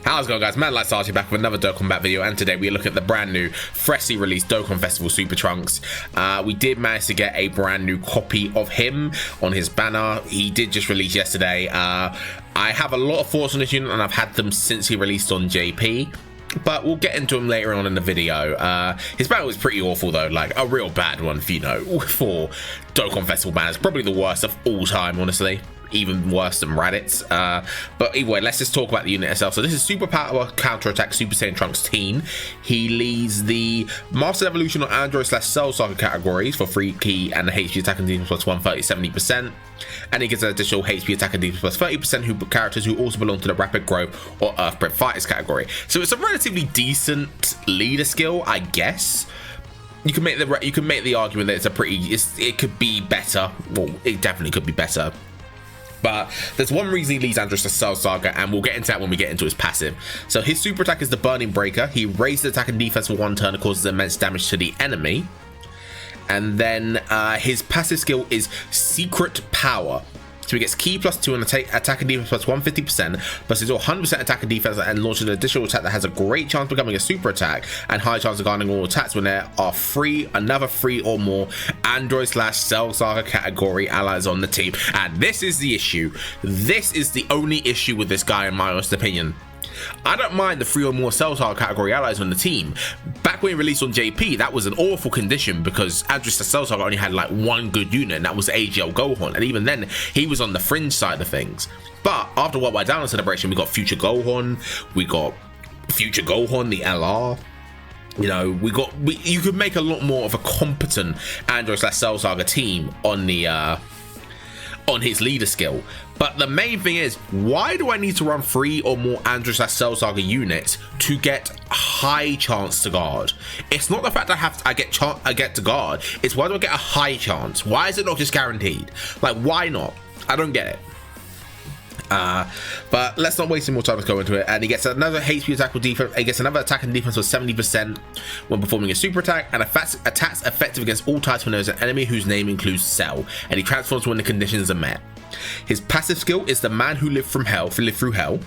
How's it going, guys? Man like Sarty back with another Dokkan Bat video, and today we look at the brand new, freshly released Dokkan Festival Super Trunks. We did manage to get a brand new copy of him on his banner. He did just release yesterday. I have a lot of thoughts on this unit, and I've had them since he released on JP. But we'll get into him later on in the video. His banner was pretty awful though, like a real bad one for, for Dokkan Festival banners. Probably the worst of all time, honestly. Even worse than Raditz. But anyway, let's just talk about the unit itself. So this is Super Power Counter Attack Super Saiyan Trunks Teen. He leads the Master Evolution or Android / Cell Saga categories for free key and the HP attack and defense plus 130 70%. And he gets an additional HP attack and defense plus 30% who characters who also belong to the Rapid Growth or Earthbred Fighters category. So it's a relatively decent leader skill, I guess. You can make the argument that it could be better. Well, it definitely could be better. But there's one reason he leads Andros to Cell Saga, and we'll get into that when we get into his passive. So his super attack is the Burning Breaker. He raises attack and defense for one turn and causes immense damage to the enemy. And then his passive skill is Secret Power. So he gets key plus 2 and attack and defense plus 150%, plus his 100% attack and defense, and launches an additional attack that has a great chance of becoming a super attack and high chance of garnering all attacks when there are another 3 or more Android / Cell Saga category allies on the team. And this is the issue. This is the only issue with this guy, in my honest opinion. I don't mind the 3 or more Cell Saga category allies on the team. Back when he released on JP, that was an awful condition because Andros the Cell Saga only had like one good unit, and that was AGL Gohan, and even then he was on the fringe side of things. But after Worldwide Download Celebration, we got Future Gohan, the LR. You could make a lot more of a competent Andros / Cell Saga team on the on his leader skill. But the main thing is, why do I need to run 3 or more Andros / Cell Saga units to get high chance to guard? It's not the fact that I get to guard, it's why do I get a high chance? Why is it not just guaranteed? Like, why not? I don't get it. But let's not waste any more time to go into it. And he gets another HP attack with defense. He gets another attack and defense with 70% when performing a super attack, and attacks effective against all types when there's an enemy whose name includes Cell, and he transforms when the conditions are met. His passive skill is the Man Who Lived Through Hell.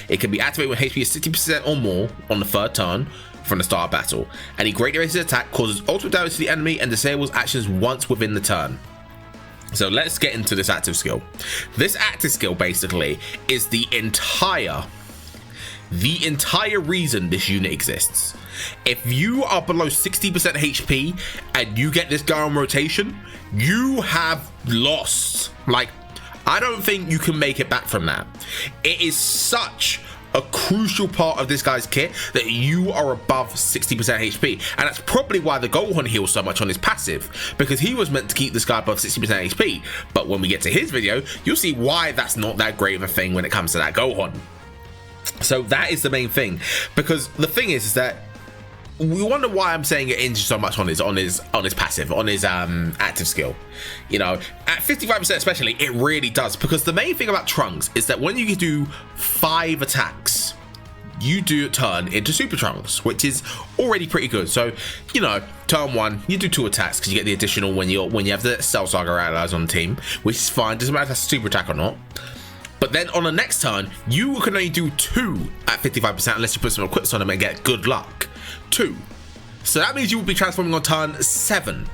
It can be activated when HP is 60% or more on the 3rd turn from the start of battle, and he greatly raises attack, causes ultimate damage to the enemy, and disables actions once within the turn. So let's get into this active skill. This active skill basically is the entire reason this unit exists. If you are below 60% HP and you get this guy on rotation, you have lost. Like, I don't think you can make it back from that. It is such a crucial part of this guy's kit that you are above 60% HP, and that's probably why the Gohan heals so much on his passive, because he was meant to keep this guy above 60% HP. But when we get to his video, you'll see why that's not that great of a thing when it comes to that Gohan. So that is the main thing, because the thing is that we wonder why I'm saying it injures so much on his passive, on his active skill. At 55% especially, it really does, because the main thing about Trunks is that when you do 5 attacks, you do turn into Super Trunks, which is already pretty good. So, turn 1, you do 2 attacks because you get the additional when you have the Cell Saga allies on the team, which is fine, doesn't matter if that's a super attack or not. But then on the next turn, you can only do 2 at 55% unless you put some equips on them and get good luck. 2. So that means you will be transforming on turn 7.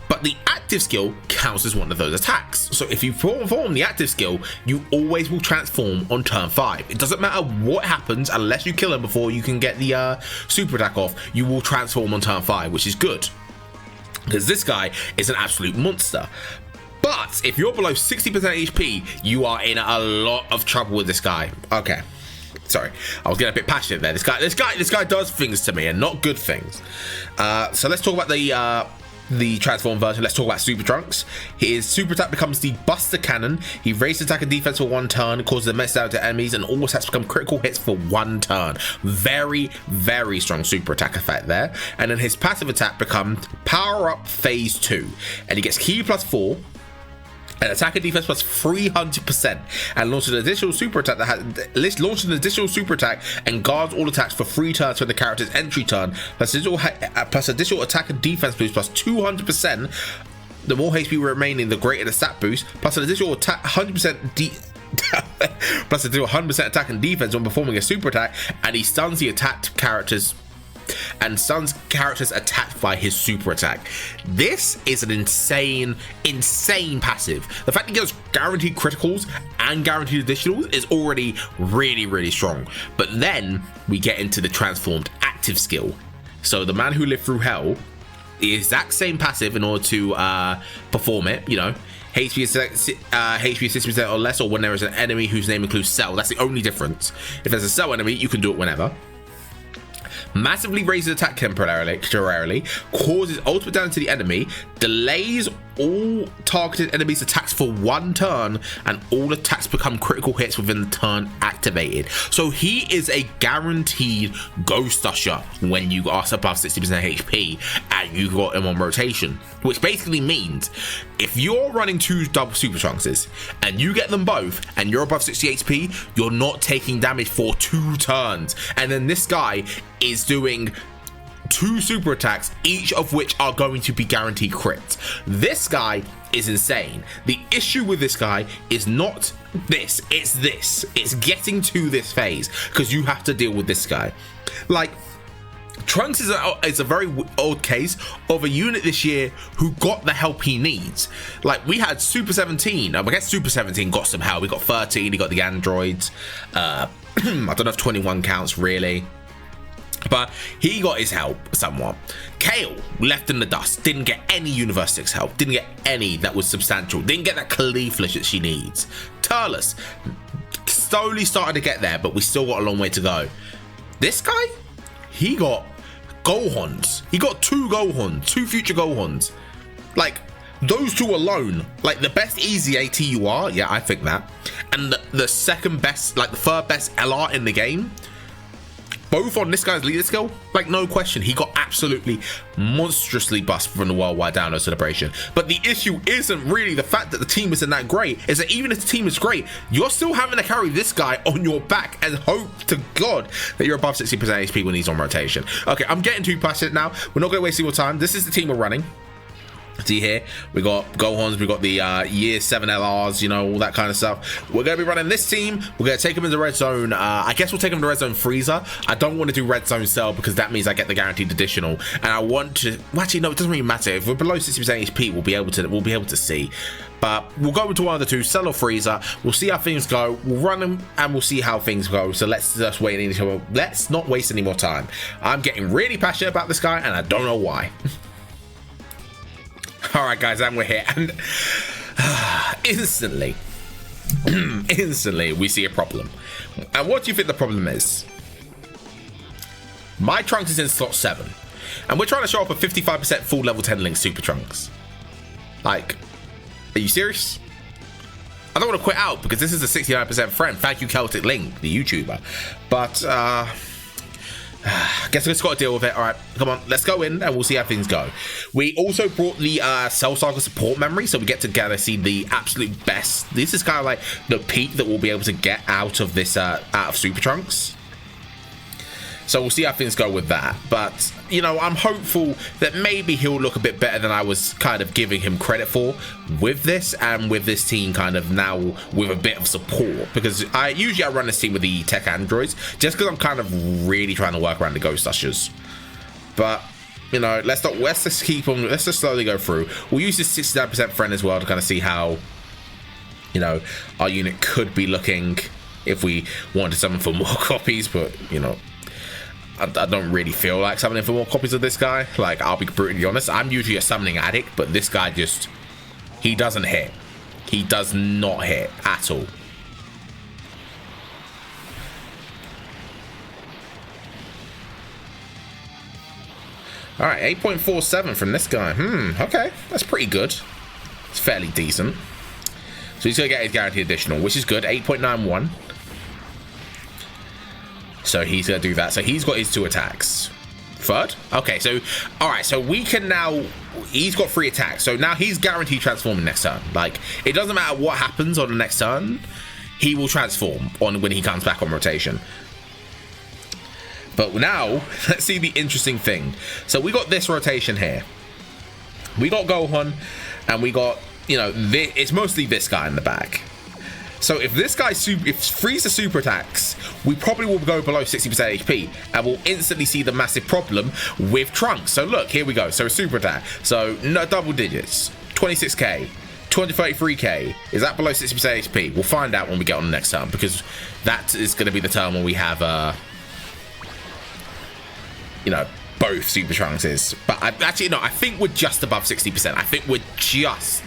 But the active skill counts as one of those attacks. So if you perform the active skill, you always will transform on turn 5. It doesn't matter what happens, unless you kill him before you can get the super attack off, you will transform on turn 5, which is good, because this guy is an absolute monster. But if you're below 60% HP, you are in a lot of trouble with this guy. Okay. Sorry, I was getting a bit passionate there. This guy does things to me, and not good things. So let's talk about the transform version. Let's talk about Super Trunks. His super attack becomes the Buster Cannon. He raises attack and defense for 1 turn, causes immense damage to enemies, and all attacks become critical hits for 1 turn. Very, very strong super attack effect there. And then his passive attack becomes Power Up Phase 2, and he gets key plus 4. And attack and defense plus 300%, and launches an additional super attack and guards all attacks for 3 turns for the character's entry turn, plus additional attack and defense boost plus 200%. The more HP remaining, the greater the stat boost, plus an additional attack 100% plus to do 100% attack and defense when performing a super attack, and he stuns the attacked characters attacked by his super attack. This is an insane passive. The fact that he goes guaranteed criticals and guaranteed additionals is already really strong. But then we get into the transformed active skill. So the man who lived through hell, the exact same passive in order to perform it, you know, HP 60% or less, or when there is an enemy whose name includes cell. That's the only difference. If there's a cell enemy, you can do it whenever. Massively raises attack temporarily, causes ultimate damage to the enemy, delays all targeted enemies' attacks for 1 turn, and all attacks become critical hits within the turn activated. So he is a guaranteed ghost usher when you are above 60% HP and you got him on rotation, which basically means if you're running 2 double super trunkses and you get them both and you're above 60 HP, you're not taking damage for 2 turns. And then this guy is doing 2 super attacks, each of which are going to be guaranteed crits. This guy is insane. The issue with this guy is not this, it's getting to this phase, because you have to deal with this guy. Like, Trunks is a very old case of a unit this year who got the help he needs. Like, we had Super 17. I guess Super 17 got some help. We got 13, he got the androids. I don't know if 21 counts really, but he got his help somewhat. Kale left in the dust, didn't get any Universe 6 help, didn't get any that was substantial, didn't get that Khaleeflish that she needs. Turles slowly started to get there, but we still got a long way to go. This guy, he got Gohons. He got 2 Gohons, 2 future Gohons. Like, those 2 alone, like the best easy AT you are, yeah, I think that, and the second best, like the third best LR in the game, both on this guy's leader skill, like no question, he got absolutely monstrously bust from the worldwide download celebration. But the issue isn't really the fact that the team isn't that great, is that even if the team is great, you're still having to carry this guy on your back and hope to God that you're above 60% HP when he's on rotation. Okay, I'm getting too passionate now. We're not going to waste your time. This is the team we're running. See here, we got Gohans, we got the year 7 LRs, you know, all that kind of stuff. We're going to be running this team. We're going to take them into red zone. I guess we'll take them to red zone freezer. I don't want to do red zone cell because that means I get the guaranteed additional, and I want to, well, actually no, it doesn't really matter. If we're below 60% HP, we'll be able to see. But we'll go into one of the 2, cell or freezer. We'll see how things go. We'll run them and we'll see how things go. So let's just wait. Let's not waste any more time. I'm getting really passionate about this guy and I don't know why. All right, guys, and we're here, and instantly we see a problem. And what do you think the problem is? My Trunks is in slot 7, and we're trying to show up a 55% full level 10 link Super Trunks. Like, are you serious? I don't want to quit out because this is a 69% friend. Thank you, Celtic Link, the YouTuber. But I guess we just got to deal with it. All right, come on, let's go in and we'll see how things go. We also brought the Cell Saga support memory, so we get to see the absolute best. This is kind of like the peak that we'll be able to get out of this, out of Super Trunks. So we'll see how things go with that. But, you know, I'm hopeful that maybe he'll look a bit better than I was kind of giving him credit for with this, and with this team kind of now with a bit of support. Because I usually run this team with the TEQ androids, just because I'm kind of really trying to work around the ghost ushers. But, you know, let's just keep on, let's just slowly go through. We'll use this 69% friend as well to kind of see how, you know, our unit could be looking if we wanted to summon for more copies. But, you know, I don't really feel like summoning for more copies of this guy. Like, I'll be brutally honest, I'm usually a summoning addict, but this guy just, he doesn't hit. He does not hit at all. All right, 8.47 from this guy. Okay, that's pretty good. It's fairly decent. So he's gonna get his guaranteed additional, which is good, 8.91. So he's gonna do that. So he's got his 2 attacks. Third? Okay, so all right, so we can now, he's got 3 attacks, so now he's guaranteed transforming next turn. Like, it doesn't matter what happens on the next turn, he will transform on when he comes back on rotation. But now let's see the interesting thing. So we got this rotation here, we got Gohan, and we got, you know, it's mostly this guy in the back. So if this guy if Frieza super attacks, we probably will go below 60% HP and we'll instantly see the massive problem with Trunks. So look, here we go. So super attack. So no double digits, 26k, 233k. Is that below 60% HP? We'll find out when we get on the next turn, because that is going to be the turn when we have you know, both Super Trunkses. But actually, no, I think we're just above 60%. I think we're just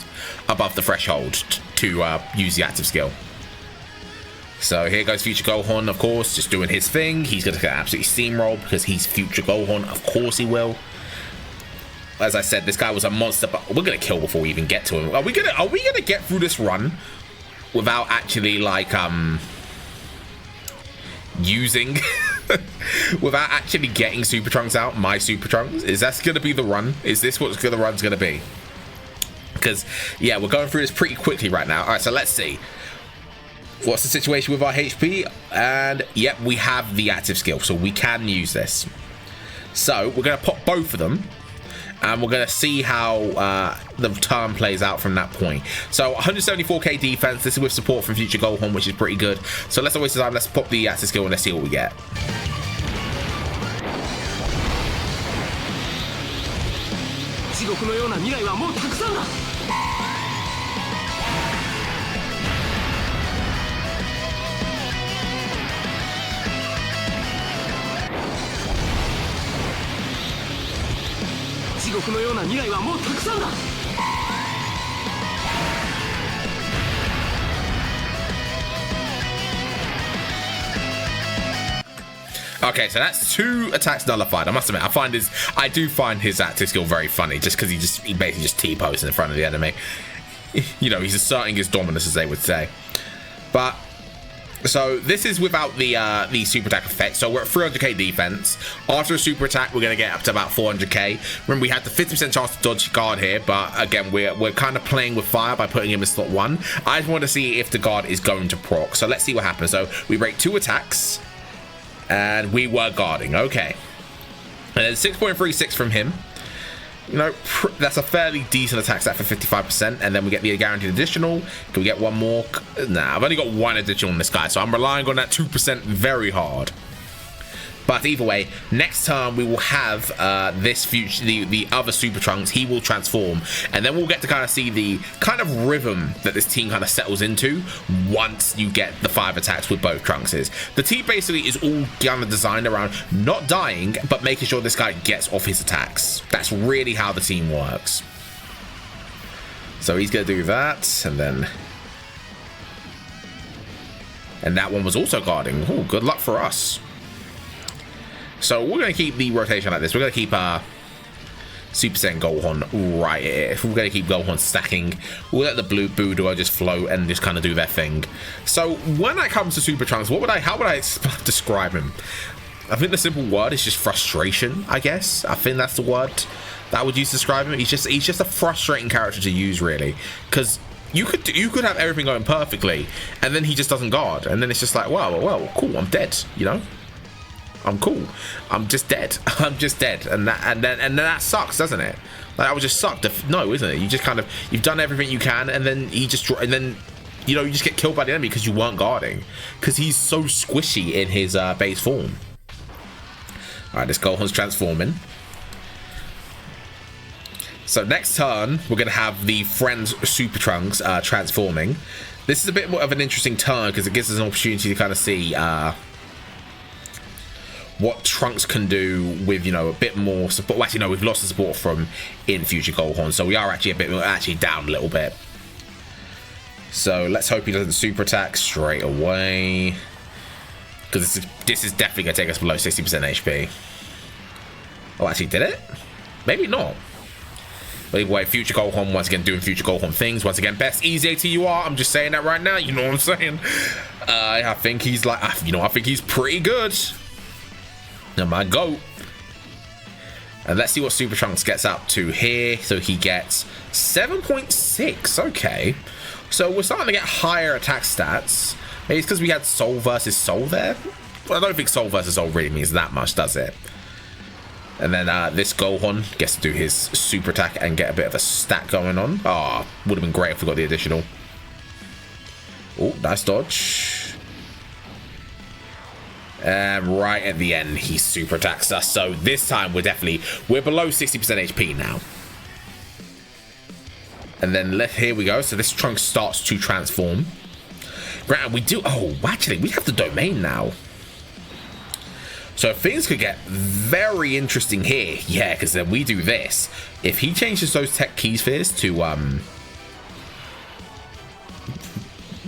above the threshold to use the active skill. So here goes Future Gohan, of course, just doing his thing. He's going to get absolutely steamrolled because he's Future Gohan. Of course he will. As I said, this guy was a monster, but we're going to kill before we even get to him. Are we gonna get through this run without actually, like, using... without actually getting Super Trunks out? My Super Trunks? Is that going to be the run? Is this what the run's going to be? Because, yeah, we're going through this pretty quickly right now. All right, so let's see. What's the situation with our HP? And, yep, we have the active skill, so we can use this. So, we're going to pop both of them, and we're going to see how the turn plays out from that point. So, 174k defense. This is with support from Future Gohan, which is pretty good. So, let's not waste time. Let's pop the active skill and let's see what we get. Okay, so that's 2 attacks nullified. I must admit, I do find his active skill very funny, just because he basically just T-poses in front of the enemy. You know, he's asserting his dominance, as they would say. But so this is without the super attack effect. So we're at 300k defense. After a super attack, we're going to get up to about 400k. Remember, we had the 50% chance to dodge guard here, but again, we're kind of playing with fire by putting him in slot 1. I just want to see if the guard is going to proc. So let's see what happens. So we break 2 attacks, and we were guarding. Okay, and then 6.36 from him. You know, that's a fairly decent attack stat for 55%, and then we get the guaranteed additional. Can we get one more? Nah, I've only got 1 additional on this guy, so I'm relying on that 2% very hard. But either way, next time we will have the other Super Trunks. He will transform, and then we'll get to kind of see the kind of rhythm that this team kind of settles into once you get the 5 attacks with both Trunkses. The team basically is all kind of designed around not dying, but making sure this guy gets off his attacks. That's really how the team works. So he's going to do that, and then... And that one was also guarding. Oh, good luck for us. So we're going to keep the rotation like this. We're going to keep Super Saiyan Gohan right here. We're going to keep Gohan stacking. We'll let the blue Budo just float and just kind of do their thing. So when it comes to Super Trunks, how would I describe him? I think the simple word is just frustration, I guess. I think that's the word that I would use to describe him. He's just a frustrating character to use, really. Because you could have everything going perfectly, and then he just doesn't guard. And then it's just like, well, cool, I'm dead, you know? I'm cool. I'm just dead. I'm just dead, and then that sucks, doesn't it? Like, that would just suck. No, isn't it? You just you've done everything you can, and then you just get killed by the enemy because you weren't guarding, because he's so squishy in his base form. All right, this Gohan's transforming. So next turn, we're gonna have the Friends Super Trunks transforming. This is a bit more of an interesting turn because it gives us an opportunity to kind of see what Trunks can do with, you know, a bit more support. Well, actually, no, we've lost the support from in Future Gohan, so we are actually down a little bit. So let's hope he doesn't super attack straight away, because this is definitely gonna take us below 60% HP. Oh, actually, did it? Maybe not. But anyway, Future Gohan once again doing Future Gohan things. Once again, best easy ATUR. I'm just saying that right now. You know what I'm saying? I think he's like, I think he's pretty good. And my goat. And let's see what Super Trunks gets up to here. So he gets 7.6. Okay. So we're starting to get higher attack stats. Maybe it's because we had Soul versus Soul there. Well, I don't think Soul versus Soul really means that much, does it? And then this Gohan gets to do his super attack and get a bit of a stack going on. Ah, would have been great if we got the additional. Oh, nice dodge. And right at the end, he super attacks us. So this time we're below 60% HP now. And then here we go. So this Trunks starts to transform. Granted, we do. Oh, actually, we have the domain now. So things could get very interesting here. Yeah, because then we do this. If he changes those TEQ spheres to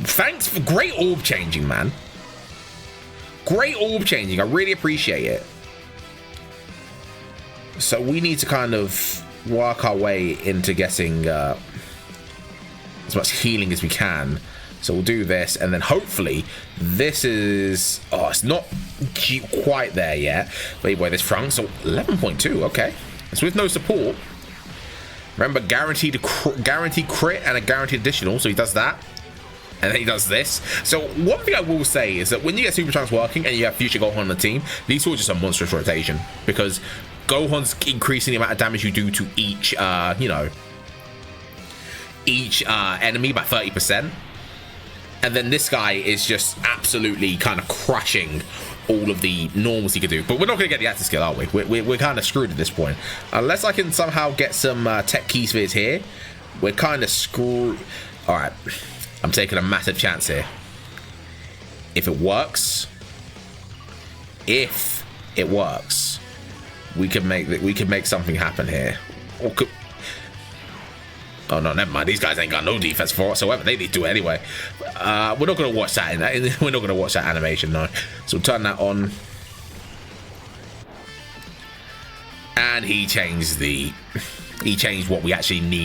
thanks for great orb changing, man. Great orb changing. I really appreciate it. So we need to kind of work our way into getting as much healing as we can. So we'll do this, and then hopefully this is... Oh, it's not quite there yet. Wait, this Trunks, so 11.2, okay. It's with no support. Remember, guaranteed crit and a guaranteed additional, so he does that. And then he does this. So one thing I will say is that when you get Super Trunks working and you have Future Gohan on the team, these are just a monstrous rotation. Because Gohan's increasing the amount of damage you do to each, you know, each enemy by 30%. And then this guy is just absolutely kind of crushing all of the normals he could do. But we're not going to get the active skill, are we? We're kind of screwed at this point. Unless I can somehow get some TEQ spheres here, we're kind of screwed. All right. I'm taking a massive chance here. If it works, we can make something happen here. Or could... Oh no, never mind. These guys ain't got no defense for whatsoever. They need to do it anyway. We're not gonna watch that. We're not gonna watch that animation, no. So we'll turn that on, and he changed what we actually need.